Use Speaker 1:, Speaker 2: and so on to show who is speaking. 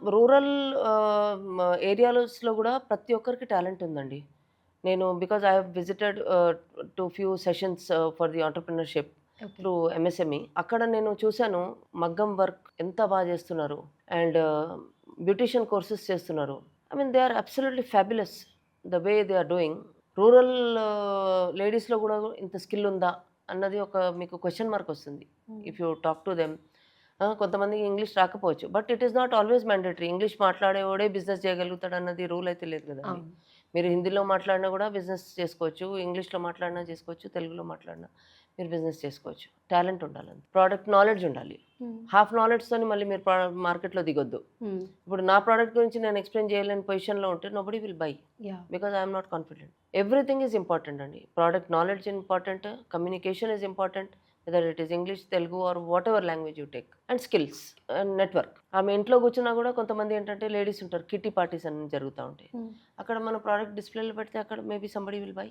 Speaker 1: Rural ఏరియాస్‌లో గూడా ప్రతి ఒక్కరికి టాలెంట్ ఉందండి. నేను because I have visited to few sessions for the entrepreneurship
Speaker 2: okay.
Speaker 1: Through MSME. అక్కడ నేను చూసాను మగ్గం వర్క్ ఎంత జేస్తున్నారు. అండ్ బ్యూటీషియన్ కోర్సెస్ చేస్తున్నారు. I mean they are absolutely fabulous the way they are doing. Rural లేడీస్‌లో గూడా ఇంత స్కిల్ ఉందా? అన్నది ఒక మీకు క్వెషన్ మార్క్ వస్తుంది.
Speaker 2: Hmm.
Speaker 1: If you talk to them. కొంతమందికి ఇంగ్లీష్ రాకపోవచ్చు. But it is not always mandatory. English మాట్లాడేవాడే బిజినెస్ చేయగలుగుతాడన్నది రూల్ అయితే లేదు గదండీ.
Speaker 2: అవును.
Speaker 1: మీరు హిందీలో మాట్లాడినా గూడా బిజినెస్ చేసుకోవచ్చు. ఇంగ్లీష్‌లో మాట్లాడినా చేసుకోవచ్చు. తెలుగులో మాట్లాడినా మీరు బిజినెస్ చేసుకోవచ్చు. టాలెంట్ ఉండాలంతే. ప్రొడక్ట్ నాలెడ్జ్ ఉండాలి.
Speaker 2: హ్మ్.
Speaker 1: హాఫ్ నాలెడ్జ్‌తోని మళ్ళీ మీరు మార్కెట్‌లో దిగొద్దు.
Speaker 2: హ్మ్.
Speaker 1: ఇప్పుడు నా ప్రొడక్ట్ గురించి నేను ఎక్స్‌ప్లెయిన్ చేయలేని పొజిషన్‌లో ఉంటే nobody will buy.
Speaker 2: Yeah!
Speaker 1: Because I am not confident. Everything is important అండి. Product knowledge important. Communication is important. Whether it is English, Telugu or whatever language you take. And skills and network. ఆమె ఇంట్లో కూర్చున్నా గూడా కొంతమంది ఏంటంటే ladies ఉంటారు. Kitty parties అని జరుగుతా ఉంటాయి.
Speaker 2: హ్మ్.
Speaker 1: అక్కడ మన ప్రొడక్ట్ డిస్‌ప్లేలో పెడితే అక్కడ మేబీ సంబడీ విల్ బై.